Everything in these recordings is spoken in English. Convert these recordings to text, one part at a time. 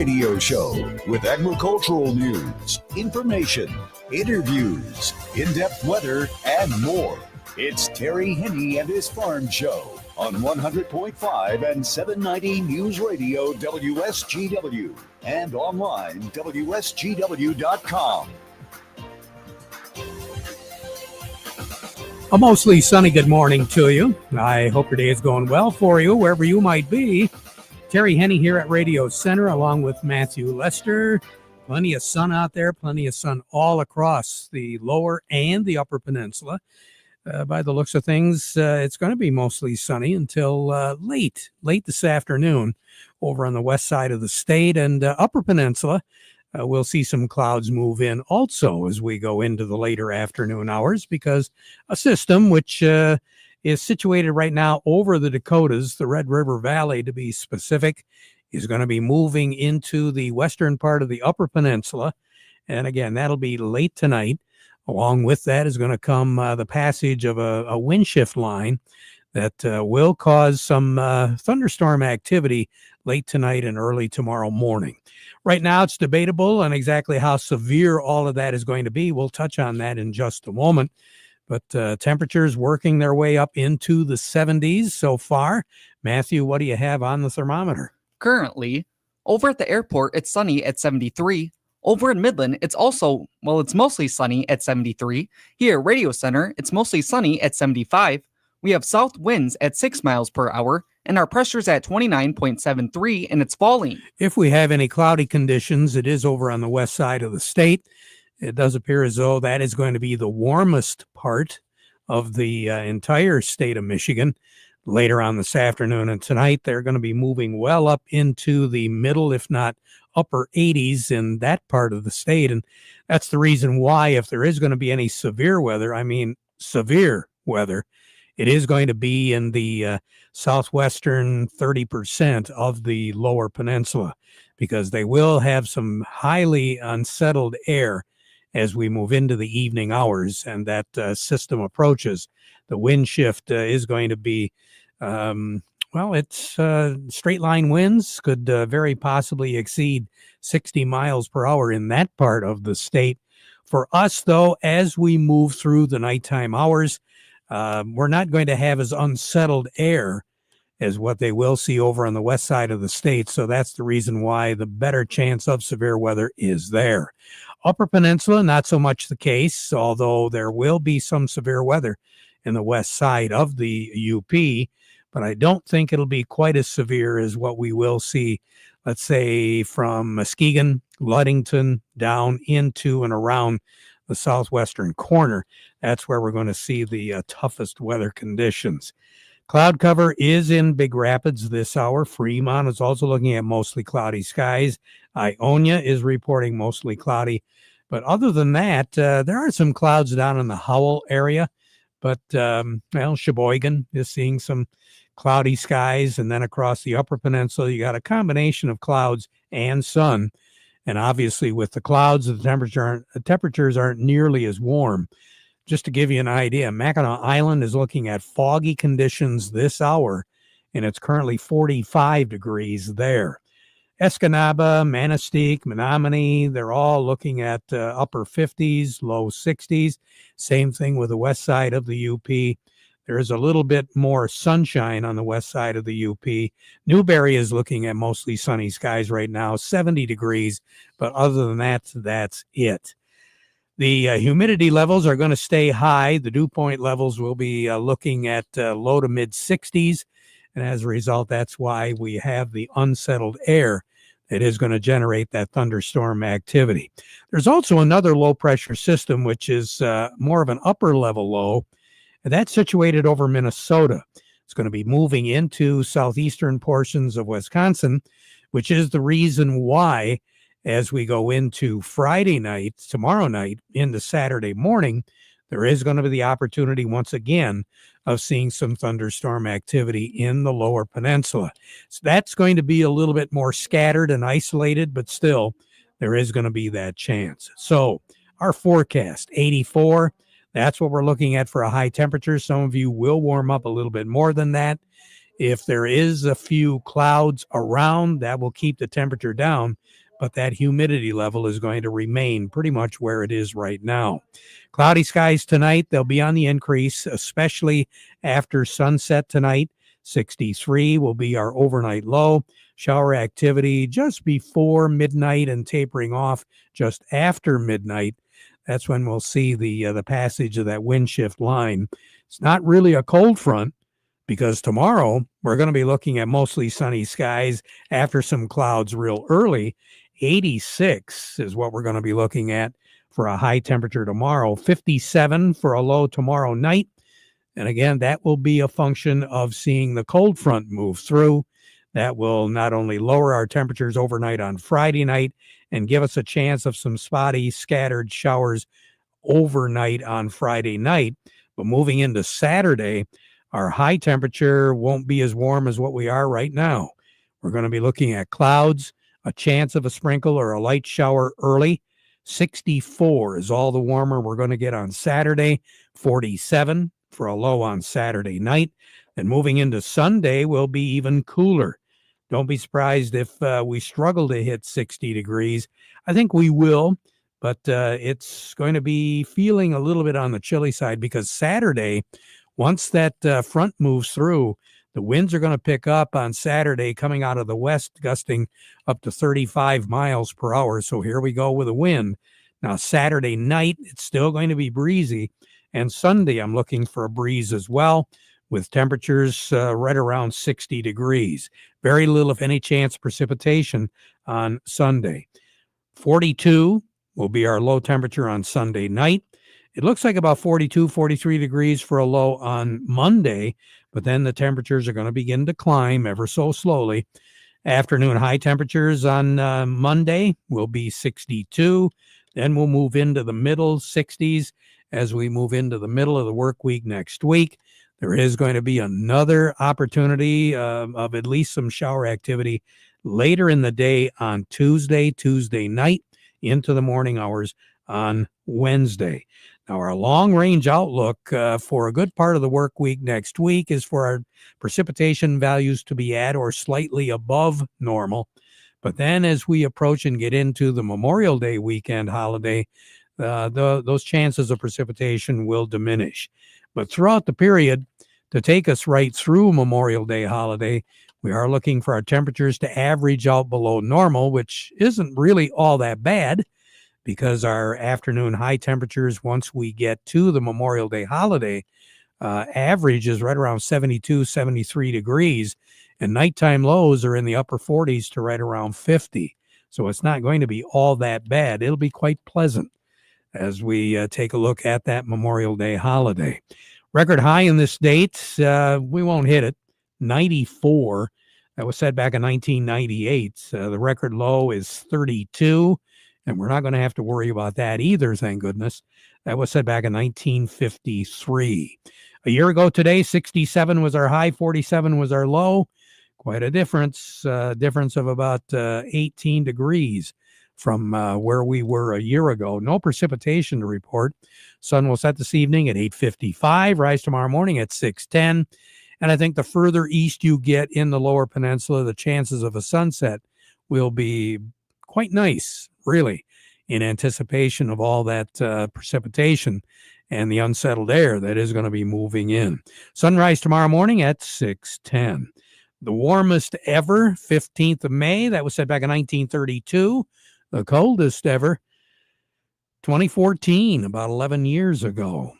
Radio show with agricultural news, information, interviews, in-depth weather, and more. It's Terry Henne and his Farm Show on 100.5 and 790 News Radio WSGW and online WSGW.com. A mostly sunny good morning to you. I hope your day is going well for you, wherever you might be. Terry Henne here at Radio Center, along with Matthew Lester. Plenty of sun out there, plenty of sun all across the lower and the upper peninsula. By the looks of things, it's going to be mostly sunny until late this afternoon over on the west side of the state and upper peninsula. We'll see some clouds move in also as we go into the later afternoon hours, because a system which is situated right now over the Dakotas, the Red River Valley to be specific, is going to be moving into the western part of the upper peninsula. And again, that'll be late tonight. Along with that is going to come the passage of a wind shift line that will cause some thunderstorm activity late tonight and early tomorrow morning. Right now, it's debatable on exactly how severe all of that is going to be. We'll touch on that in just a moment. But temperatures working their way up into the 70s so far. Matthew, what do you have on the thermometer? Currently, over at the airport, it's sunny at 73. Over in Midland, it's mostly sunny at 73. Here at Radio Center, it's mostly sunny at 75. We have south winds at 6 miles per hour, and our pressure's at 29.73, and it's falling. If we have any cloudy conditions, it is over on the west side of the state. It does appear as though that is going to be the warmest part of the entire state of Michigan. Later on this afternoon and tonight, they're going to be moving well up into the middle, if not upper 80s in that part of the state. And that's the reason why, if there is going to be any severe weather, it is going to be in the southwestern 30% of the lower peninsula, because they will have some highly unsettled air as we move into the evening hours and that system approaches. The wind shift is going to be, straight line winds could very possibly exceed 60 miles per hour in that part of the state. For us, though, as we move through the nighttime hours, we're not going to have as unsettled air as what they will see over on the west side of the state. So that's the reason why the better chance of severe weather is there. Upper Peninsula, not so much the case, although there will be some severe weather in the west side of the UP, but I don't think it'll be quite as severe as what we will see, let's say, from Muskegon, Ludington, down into and around the southwestern corner. That's where we're going to see the toughest weather conditions. Cloud cover is in Big Rapids this hour. Fremont is also looking at mostly cloudy skies. Ionia is reporting mostly cloudy. But other than that, there are some clouds down in the Howell area. But, Sheboygan is seeing some cloudy skies. And then across the upper peninsula, you got a combination of clouds and sun. And obviously with the clouds, the temperatures aren't nearly as warm. Just to give you an idea, Mackinac Island is looking at foggy conditions this hour, and it's currently 45 degrees there. Escanaba, Manistee, Menominee, they're all looking at upper 50s, low 60s. Same thing with the west side of the UP. There is a little bit more sunshine on the west side of the UP. Newberry is looking at mostly sunny skies right now, 70 degrees. But other than that, that's it. The humidity levels are going to stay high. The dew point levels will be looking at low to mid 60s. And as a result, that's why we have the unsettled air that is going to generate that thunderstorm activity. There's also another low pressure system, which is more of an upper level low. And that's situated over Minnesota. It's going to be moving into southeastern portions of Wisconsin, which is the reason why, as we go into Friday night, tomorrow night, into Saturday morning, there is going to be the opportunity once again of seeing some thunderstorm activity in the lower peninsula. So that's going to be a little bit more scattered and isolated, but still there is going to be that chance. So our forecast, 84, that's what we're looking at for a high temperature. Some of you will warm up a little bit more than that. If there is a few clouds around, that will keep the temperature down, but that humidity level is going to remain pretty much where it is right now. Cloudy skies tonight, they'll be on the increase, especially after sunset tonight. 63 will be our overnight low. Shower activity just before midnight and tapering off just after midnight. That's when we'll see the passage of that wind shift line. It's not really a cold front, because tomorrow we're going to be looking at mostly sunny skies after some clouds real early. 86 is what we're going to be looking at for a high temperature tomorrow. 57 for a low tomorrow night. And again, that will be a function of seeing the cold front move through. That will not only lower our temperatures overnight on Friday night and give us a chance of some spotty scattered showers overnight on Friday night, but moving into Saturday, our high temperature won't be as warm as what we are right now. We're going to be looking at clouds, a chance of a sprinkle or a light shower early. 64 is all the warmer we're going to get on Saturday. 47 for a low on Saturday night. And moving into Sunday will be even cooler. Don't be surprised if we struggle to hit 60 degrees. I think we will, but it's going to be feeling a little bit on the chilly side, because Saturday, once that front moves through, the winds are going to pick up on Saturday, coming out of the west, gusting up to 35 miles per hour. So here we go with a wind. Now, Saturday night, it's still going to be breezy. And Sunday, I'm looking for a breeze as well, with temperatures right around 60 degrees. Very little, if any, chance of precipitation on Sunday. 42 will be our low temperature on Sunday night. It looks like about 42, 43 degrees for a low on Monday, but then the temperatures are going to begin to climb ever so slowly. Afternoon high temperatures on Monday will be 62. Then we'll move into the middle 60s as we move into the middle of the work week next week. There is going to be another opportunity of at least some shower activity later in the day on Tuesday night into the morning hours on Wednesday. Now, our long-range outlook for a good part of the work week next week is for our precipitation values to be at or slightly above normal. But then as we approach and get into the Memorial Day weekend holiday, those chances of precipitation will diminish. But throughout the period, to take us right through Memorial Day holiday, we are looking for our temperatures to average out below normal, which isn't really all that bad, because our afternoon high temperatures, once we get to the Memorial Day holiday, average is right around 72, 73 degrees, and nighttime lows are in the upper 40s to right around 50. So it's not going to be all that bad. It'll be quite pleasant as we take a look at that Memorial Day holiday. Record high in this date, we won't hit it, 94. That was set back in 1998. The record low is 32. And we're not going to have to worry about that either, thank goodness. That was set back in 1953. A year ago today, 67 was our high, 47 was our low. Quite a difference of about 18 degrees from where we were a year ago. No precipitation to report. Sun will set this evening at 8:55, rise tomorrow morning at 6:10. And I think the further east you get in the lower peninsula, the chances of a sunset will be quite nice, really, in anticipation of all that precipitation and the unsettled air that is going to be moving in. Sunrise tomorrow morning at 6:10. The warmest ever, 15th of May, that was set back in 1932. The coldest ever, 2014, about 11 years ago,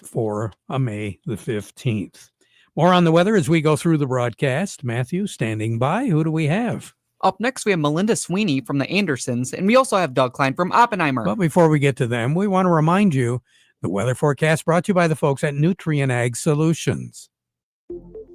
for a May the 15th. More on the weather as we go through the broadcast. Matthew, standing by. Who do we have? Up next, we have Melinda Sweeney from the Andersons, and we also have Doug Klein from Oppenheimer. But before we get to them, we want to remind you the weather forecast brought to you by the folks at Nutrien Ag Solutions.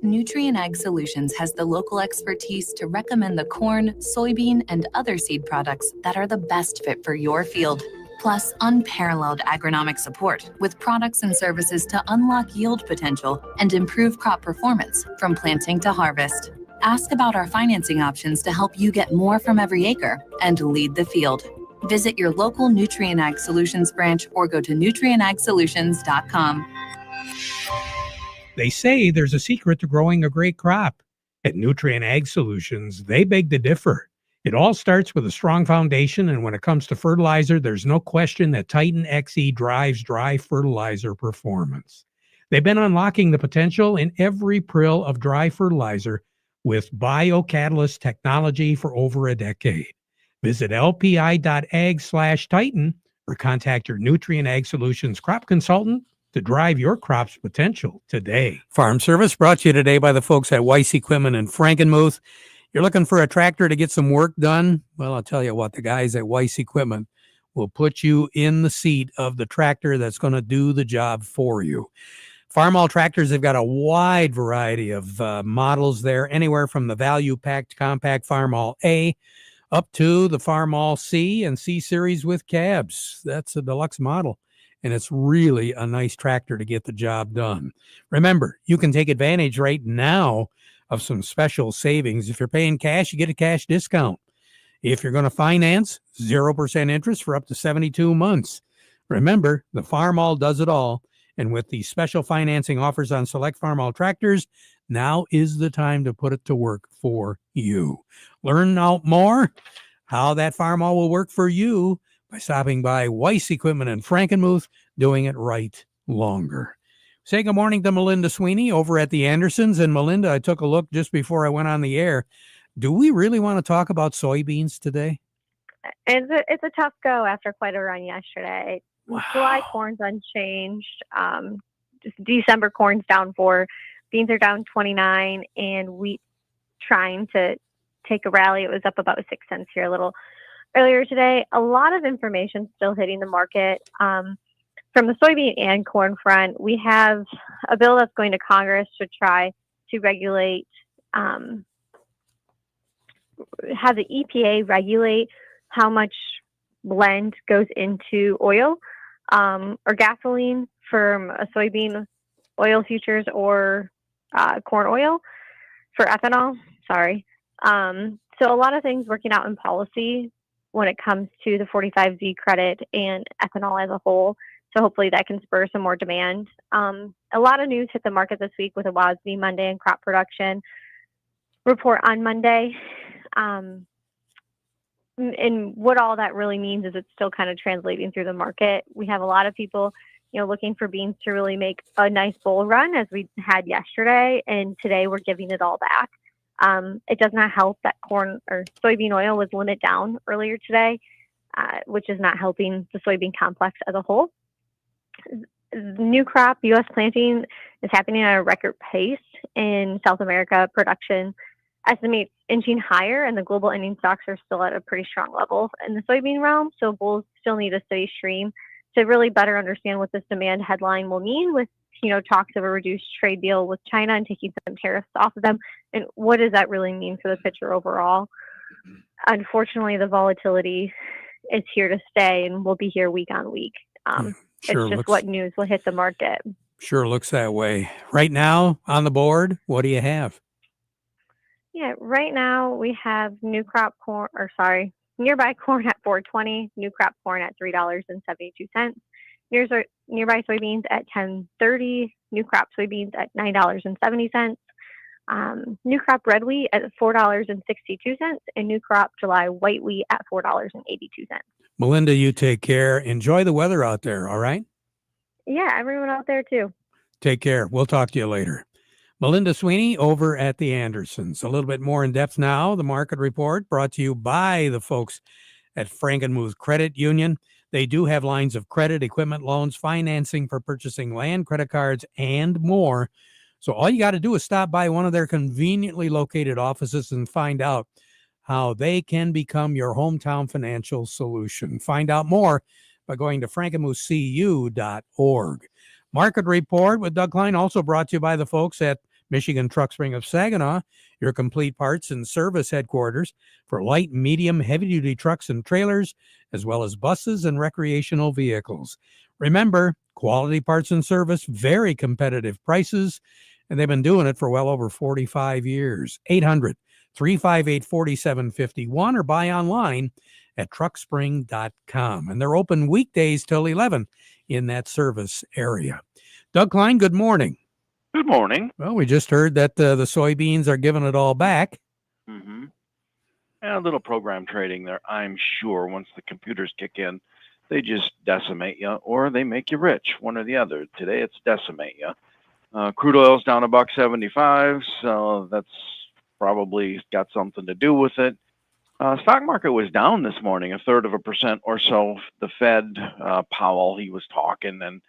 Nutrien Ag Solutions has the local expertise to recommend the corn, soybean, and other seed products that are the best fit for your field. Plus, unparalleled agronomic support with products and services to unlock yield potential and improve crop performance from planting to harvest. Ask about our financing options to help you get more from every acre and lead the field. Visit your local Nutrien Ag Solutions branch or go to nutrienagsolutions.com. They say there's a secret to growing a great crop. At Nutrient Ag Solutions, they beg to differ. It all starts with a strong foundation, and when it comes to fertilizer, there's no question that Titan XE drives dry fertilizer performance. They've been unlocking the potential in every prill of dry fertilizer with biocatalyst technology for over a decade. Visit lpi.ag/Titan or contact your Nutrient Ag Solutions crop consultant to drive your crop's potential today. Farm Service brought to you today by the folks at Weiss Equipment in Frankenmuth. You're looking for a tractor to get some work done? Well, I'll tell you what, the guys at Weiss Equipment will put you in the seat of the tractor that's going to do the job for you. Farmall tractors, they've got a wide variety of models there, anywhere from the value-packed compact Farmall A up to the Farmall C and C Series with cabs. That's a deluxe model, and it's really a nice tractor to get the job done. Remember, you can take advantage right now of some special savings. If you're paying cash, you get a cash discount. If you're going to finance, 0% interest for up to 72 months. Remember, the Farmall does it all. And with the special financing offers on select Farmall tractors, now is the time to put it to work for you. Learn out more how that Farmall will work for you by stopping by Weiss Equipment in Frankenmuth, doing it right longer. Say good morning to Melinda Sweeney over at the Andersons. And Melinda, I took a look just before I went on the air. Do we really want to talk about soybeans today? It's a tough go after quite a run yesterday. Wow. July corn's unchanged. Just December corn's down 4. Beans are down 29, and wheat trying to take a rally. It was up about 6 cents here a little earlier today. A lot of information still hitting the market. From the soybean and corn front, we have a bill that's going to Congress to try to regulate, have the EPA regulate how much blend goes into oil or gasoline from a soybean oil futures or corn oil for ethanol. Sorry. So a lot of things working out in policy when it comes to the 45Z credit and ethanol as a whole. So hopefully that can spur some more demand. A lot of news hit the market this week with a WASDE Monday and crop production report on Monday. And what all that really means is it's still kind of translating through the market. We have a lot of people, looking for beans to really make a nice bull run as we had yesterday. And today we're giving it all back. It does not help that corn or soybean oil was limited down earlier today, which is not helping the soybean complex as a whole. New crop U.S. planting is happening at a record pace in South America. Production estimates inching higher, and the global ending stocks are still at a pretty strong level in the soybean realm. So bulls still need a steady stream to really better understand what this demand headline will mean with, talks of a reduced trade deal with China and taking some tariffs off of them. And what does that really mean for the picture overall? Unfortunately, the volatility is here to stay and will be here week on week. Sure, it's just what news will hit the market. Sure looks that way. Right now on the board, what do you have? Yeah, right now we have nearby corn at $4.20, new crop corn at $3.72. Nearby soybeans at $10.30, new crop soybeans at $9.70. New crop red wheat at $4.62, and new crop July white wheat at $4.82. Melinda, you take care. Enjoy the weather out there, all right? Yeah, everyone out there too. Take care. We'll talk to you later. Melinda Sweeney over at the Andersons. A little bit more in depth now. The market report brought to you by the folks at Frankenmuth Credit Union. They do have lines of credit, equipment loans, financing for purchasing land, credit cards, and more. So all you got to do is stop by one of their conveniently located offices and find out how they can become your hometown financial solution. Find out more by going to frankenmuthcu.org. Market report with Doug Klein also brought to you by the folks at Michigan Truck Spring of Saginaw, your complete parts and service headquarters for light, medium, heavy-duty trucks and trailers, as well as buses and recreational vehicles. Remember, quality parts and service, very competitive prices, and they've been doing it for well over 45 years. 800-358-4751 or buy online at truckspring.com. And they're open weekdays till 11 in that service area. Doug Klein, good morning. Good morning. Well, we just heard that the soybeans are giving it all back. Mm-hmm. And a little program trading there, I'm sure. Once the computers kick in, they just decimate you, or they make you rich. One or the other. Today, it's decimate you. Crude oil's down $1.75, so that's probably got something to do with it. Stock market was down this morning, 1/3% or so. The Fed, Powell, he was talking, and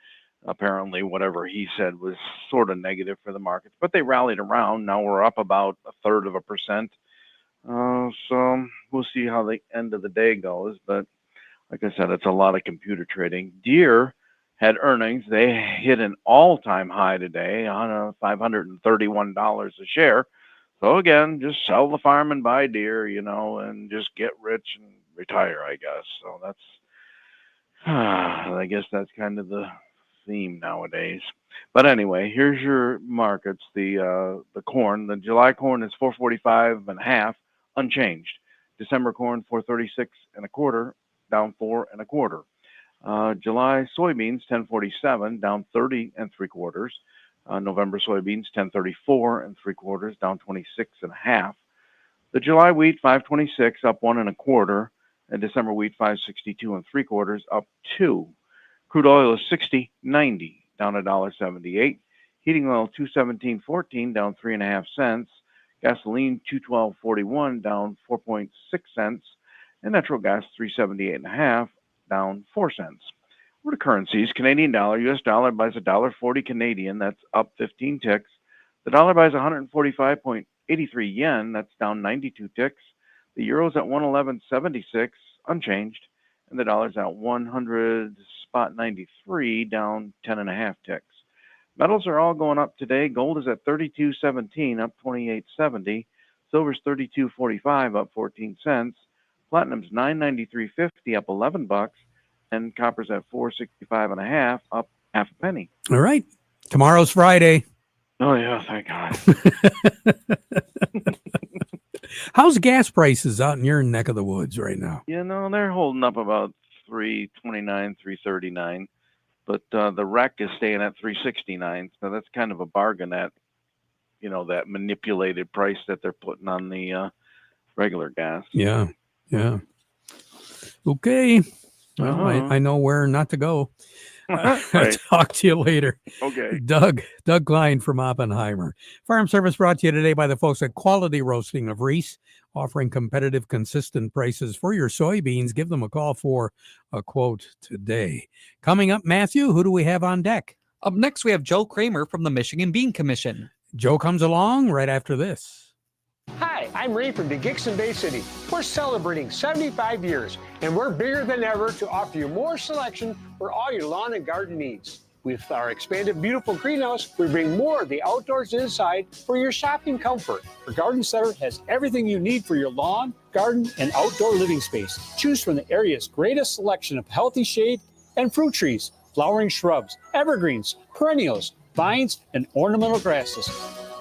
apparently whatever he said was sort of negative for the markets. But they rallied around. Now we're up about 1/3%. So we'll see how the end of the day goes. But like I said, it's a lot of computer trading. Deere had earnings. They hit an all-time high today on $531 a share. So again, just sell the farm and buy Deere, and just get rich and retire, I guess. So that's, I guess that's kind of the theme nowadays. But anyway, here's your markets. The corn, the July corn is 445.5, unchanged. December corn 436.25, down 4.25. July soybeans 1047, down 30.75. November soybeans 1034.75, down 26.5. The July wheat 526, up 1.25, and December wheat 562.75, up 2. Crude oil is 60.90, down $1.78. Heating oil 217.14, down 3.5 cents. Gasoline 212.41, down 4.6 cents, and natural gas 378.5, down 4 cents. Over to currencies, Canadian dollar, US dollar buys $1.40 Canadian, that's up 15 ticks. The dollar buys 145.83 yen, that's down 92 ticks. The euro's at 111.76, unchanged, and the dollar's at 100.93, down 10.5 ticks. Metals are all going up today. Gold is at 32.17, up 28.70. Silver's 32.45, up 14 cents. Platinum's 993.50, up $11. And copper's at 465.5, up half a penny. All right. Tomorrow's Friday. Oh, yeah, thank God. How's gas prices out in your neck of the woods right now? They're holding up about $3.29, $3.39. But the rec is staying at $3.69. So that's kind of a bargain at, that manipulated price that they're putting on the regular gas. Yeah. Okay. Well, I know where not to go. Right. Talk to you later. Okay. Doug Klein from Oppenheimer. Farm Service brought to you today by the folks at Quality Roasting of Reese, offering competitive, consistent prices for your soybeans. Give them a call for a quote today. Coming up, Matthew, who do we have on deck? Up next, we have Joe Kramer from the Michigan Bean Commission. Joe comes along right after this. Hi, I'm Ray from Gixon Bay City. We're celebrating 75 years, and we're bigger than ever to offer you more selection for all your lawn and garden needs. With our expanded beautiful greenhouse, we bring more of the outdoors inside for your shopping comfort. Our garden center has everything you need for your lawn, garden, and outdoor living space. Choose from the area's greatest selection of healthy shade and fruit trees, flowering shrubs, evergreens, perennials, vines, and ornamental grasses.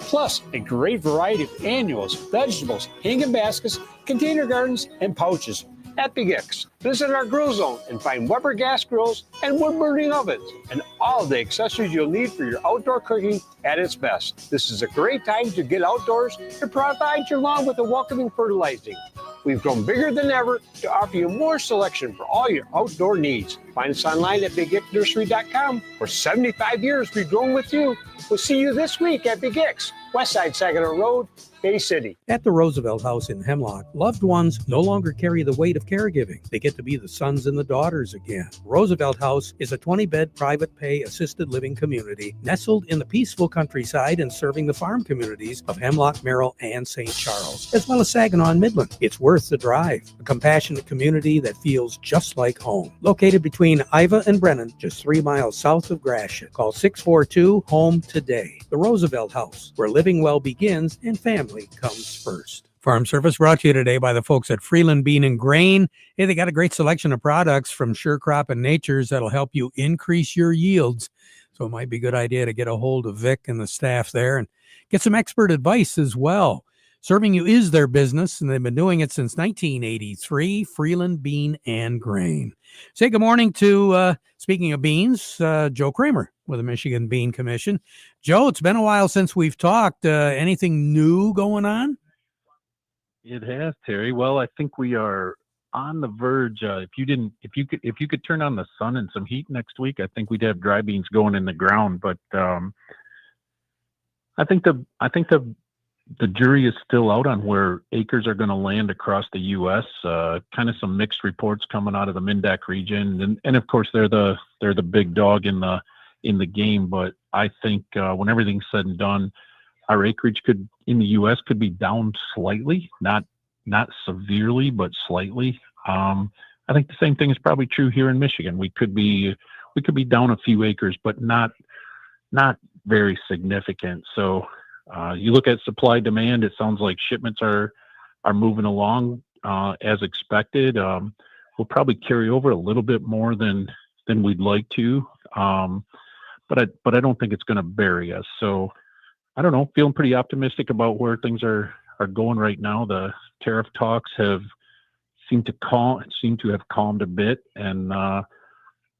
Plus, a great variety of annuals, vegetables, hanging baskets, container gardens, and pouches. At Big X, visit our grill zone and find Weber gas grills and wood-burning ovens and all the accessories you'll need for your outdoor cooking at its best. This is a great time to get outdoors and provide your lawn with a welcoming fertilizing. We've grown bigger than ever to offer you more selection for all your outdoor needs. Find us online at BigXNursery.com. For 75 years, we've grown with you. We'll see you this week at Big X, Westside Saginaw Road, Bay City. At the Roosevelt House in Hemlock, loved ones no longer carry the weight of caregiving. They get to be the sons and the daughters again. Roosevelt House is a 20-bed private pay assisted living community nestled in the peaceful countryside and serving the farm communities of Hemlock, Merrill, and St. Charles, as well as Saginaw and Midland. It's worth the drive. A compassionate community that feels just like home. Located between Iva and Brennan, just 3 miles south of Gratiot. Call 642-HOME today. The Roosevelt House, where living well begins and family comes first. Farm Service brought to you today by the folks at Freeland Bean and Grain. Hey, they got a great selection of products from Sure Crop and Nature's that'll help you increase your yields. So it might be a good idea to get a hold of Vic and the staff there and get some expert advice as well. Serving you is their business, and they've been doing it since 1983, Freeland Bean and Grain. Say good morning to, speaking of beans, Joe Kramer with the Michigan Bean Commission. Joe, it's been a while since we've talked. Anything new going on? It has, Terry. Well, I think we are on the verge. If you could turn on the sun and some heat next week, I think we'd have dry beans going in the ground. But I think the jury is still out on where acres are going to land across the U.S. Kind of some mixed reports coming out of the Mindac region, and of course they're the big dog in the game. But I think when everything's said and done, our acreage in the U.S. could be down slightly, not severely, but slightly. I think the same thing is probably true here in Michigan. We could be down a few acres, but not very significant. So you look at supply demand, it sounds like shipments are moving along as expected. We'll probably carry over a little bit more than we'd like to, but I don't think it's going to bury us. So I don't know, feeling pretty optimistic about where things are going right now. The tariff talks seem to have calmed a bit and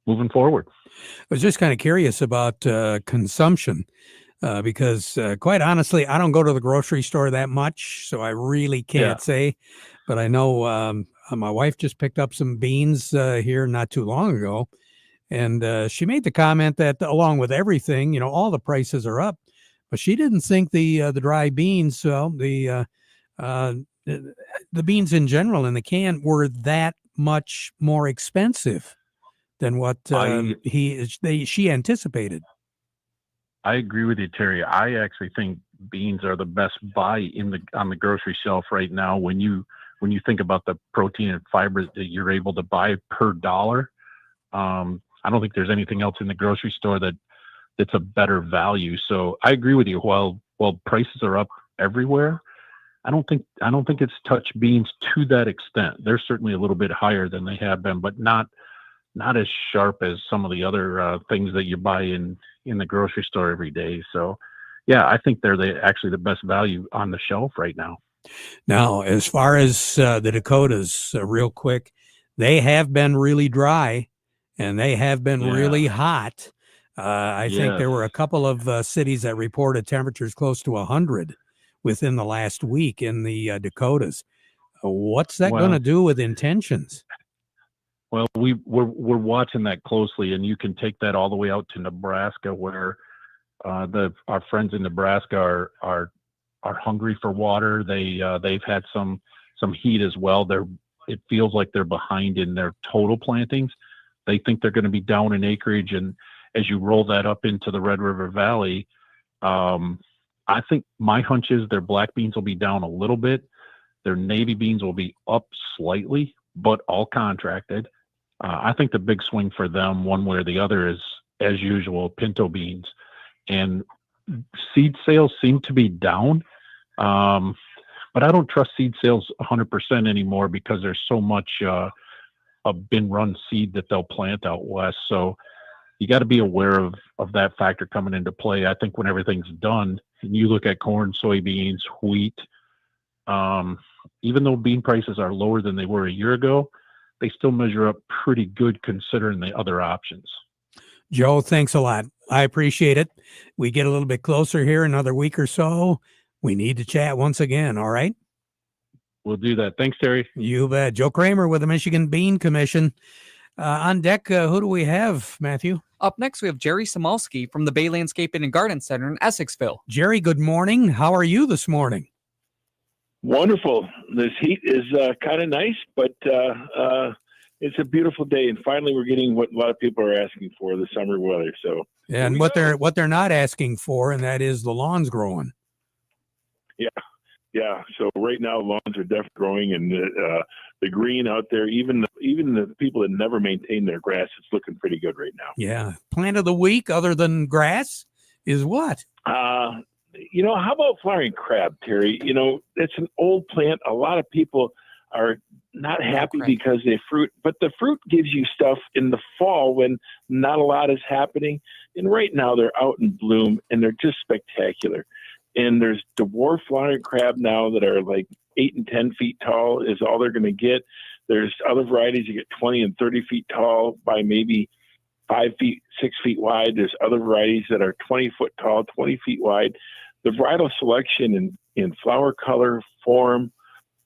moving forward. I was just kind of curious about consumption because quite honestly, I don't go to the grocery store that much, so I really can't say. But I know my wife just picked up some beans here not too long ago, and she made the comment that along with everything, all the prices are up. But she didn't think the dry beans, the beans in general in the can were that much more expensive than what she anticipated. I agree with you, Terry. I actually think beans are the best buy on the grocery shelf right now. When you think about the protein and fiber that you're able to buy per dollar, I don't think there's anything else in the grocery store that's a better value. So I agree with you. While prices are up everywhere, I don't think it's touched beans to that extent. They're certainly a little bit higher than they have been, but not as sharp as some of the other things that you buy in the grocery store every day. So yeah, I think they're actually the best value on the shelf right now. Now, as far as the Dakotas, real quick, they have been really dry and they have been really hot. I think there were a couple of cities that reported temperatures close to 100 within the last week in the Dakotas. What's that going to do with intentions? Well, we're watching that closely, and you can take that all the way out to Nebraska, where our friends in Nebraska are hungry for water. They've had some heat as well. It feels like they're behind in their total plantings. They think they're going to be down in acreage, and as you roll that up into the Red River Valley, I think my hunch is their black beans will be down a little bit. Their navy beans will be up slightly, but all contracted. I think the big swing for them, one way or the other, is, as usual, pinto beans. And seed sales seem to be down, but I don't trust seed sales 100% anymore because there's so much a bin-run seed that they'll plant out west. So you got to be aware of that factor coming into play. I think when everything's done, and you look at corn, soybeans, wheat, even though bean prices are lower than they were a year ago, they still measure up pretty good considering the other options. Joe, thanks a lot. I appreciate it. We get a little bit closer here, another week or so. We need to chat once again, all right? We'll do that. Thanks, Terry. You bet. Joe Kramer with the Michigan Bean Commission. On deck, who do we have, Matthew? Up next, we have Jerry Samolsky from the Bay Landscaping and Garden Center in Essexville. Jerry, good morning. How are you this morning? Wonderful. This heat is kind of nice, but it's a beautiful day, and finally we're getting what a lot of people are asking for, the summer weather. So, and what they're not asking for, and that is the lawns growing. Yeah. So right now lawns are definitely growing, and the green out there, even the people that never maintain their grass, it's looking pretty good right now. Yeah. Plant of the week, other than grass, is what? How about flowering crab, Terry? It's an old plant. A lot of people are not happy because they fruit, but the fruit gives you stuff in the fall when not a lot is happening. And right now they're out in bloom and they're just spectacular. And there's dwarf flowering crab now that are like 8 and 10 feet tall is all they're going to get. There's other varieties that get 20 and 30 feet tall by maybe 5 feet, 6 feet wide. There's other varieties that are 20 foot tall, 20 feet wide. The varietal selection in flower color, form,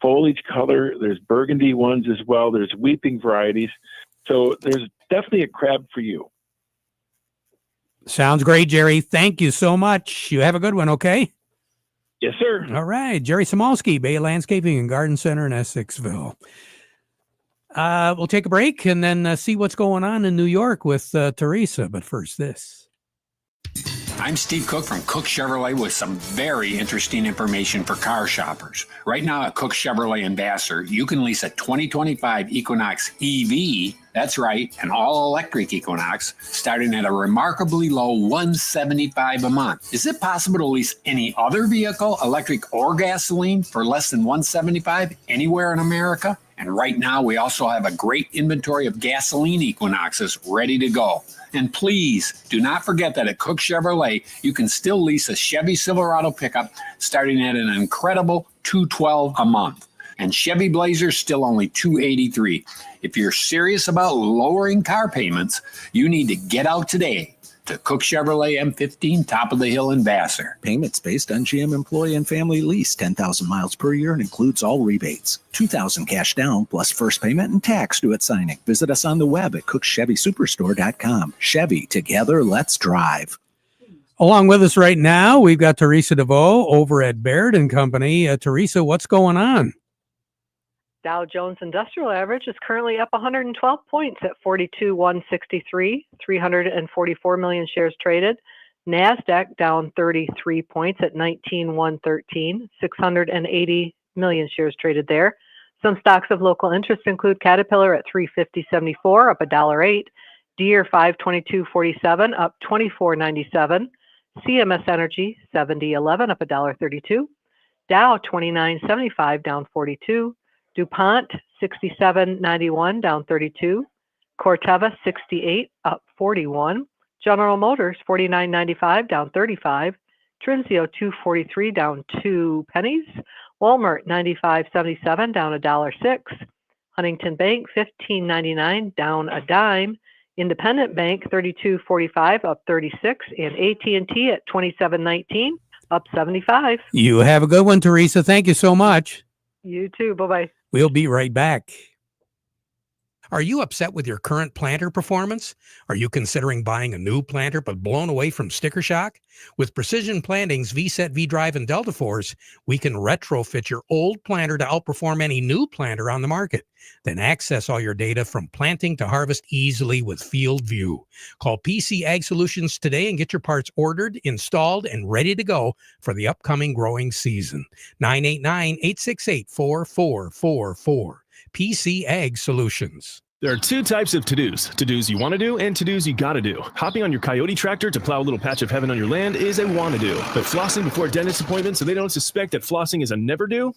foliage color, there's burgundy ones as well. There's weeping varieties. So there's definitely a crab for you. Sounds great, Jerry. Thank you so much. You have a good one, okay? Yes, sir. All right. Jerry Samolsky, Bay Landscaping and Garden Center in Essexville. We'll take a break and then see what's going on in New York with Teresa. But first, this. I'm Steve Cook from Cook Chevrolet with some very interesting information for car shoppers. Right now at Cook Chevrolet Ambassador, you can lease a 2025 Equinox EV, that's right, an all-electric Equinox, starting at a remarkably low $175 a month. Is it possible to lease any other vehicle, electric or gasoline, for less than $175 anywhere in America? And right now, we also have a great inventory of gasoline Equinoxes ready to go. And please do not forget that at Cook Chevrolet, you can still lease a Chevy Silverado pickup starting at an incredible $212 a month. And Chevy Blazer still only $283. If you're serious about lowering car payments, you need to get out today to Cook Chevrolet M15 Top of the Hill in Vassar. Payments based on GM employee and family lease, 10,000 miles per year, and includes all rebates. $2,000 cash down plus first payment and tax due at signing. Visit us on the web at cookchevysuperstore.com. Chevy, together, let's drive. Along with us right now, we've got Teresa DeVoe over at Baird & Company. Teresa, what's going on? Dow Jones Industrial Average is currently up 112 points at 42,163, 344 million shares traded. NASDAQ down 33 points at 19,113, 680 million shares traded there. Some stocks of local interest include Caterpillar at 350.74, up $1.08. Deere 522.47, up 24.97. CMS Energy 70.11, up $1.32. Dow 29.75, down 42. DuPont 67.91, down 32. Corteva 68, up 41. General Motors 49.95, down 35. Trinzio 243, down 2 pennies. Walmart 95.77, down $1.06. Huntington Bank 15.99, down a dime. Independent Bank 32.45, up 36, and AT&T at 27.19, up 75. You have a good one, Teresa. Thank you so much. You too. Bye-bye. We'll be right back. Are you upset with your current planter performance? Are you considering buying a new planter but blown away from sticker shock? With Precision Planting's VSET, V-Drive, and Delta Force, we can retrofit your old planter to outperform any new planter on the market. Then access all your data from planting to harvest easily with Field View. Call PC Ag Solutions today and get your parts ordered, installed, and ready to go for the upcoming growing season. 989-868-4444. PC Ag Solutions. There are two types of to-dos. To-dos you want to do and to-dos you gotta do. Hopping on your Coyote tractor to plow a little patch of heaven on your land is a wanna-do. But flossing before a dentist appointment so they don't suspect that flossing is a never-do?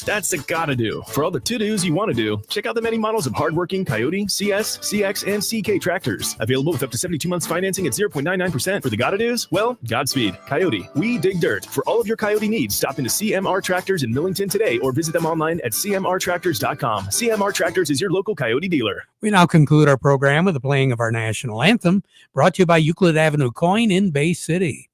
That's a gotta-do. For all the to-dos you want to do, check out the many models of hardworking Coyote, CS, CX, and CK tractors. Available with up to 72 months financing at 0.99%. For the gotta-dos? Well, Godspeed. Coyote, we dig dirt. For all of your Coyote needs, stop into CMR Tractors in Millington today or visit them online at cmrtractors.com. CMR Tractors is your local Coyote dealer. We now conclude our program with the playing of our national anthem, brought to you by Euclid Avenue Coin in Bay City.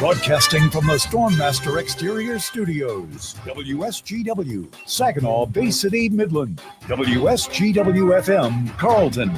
Broadcasting from the Stormmaster Exterior Studios, WSGW, Saginaw, Bay City, Midland, WSGW FM, Carlton,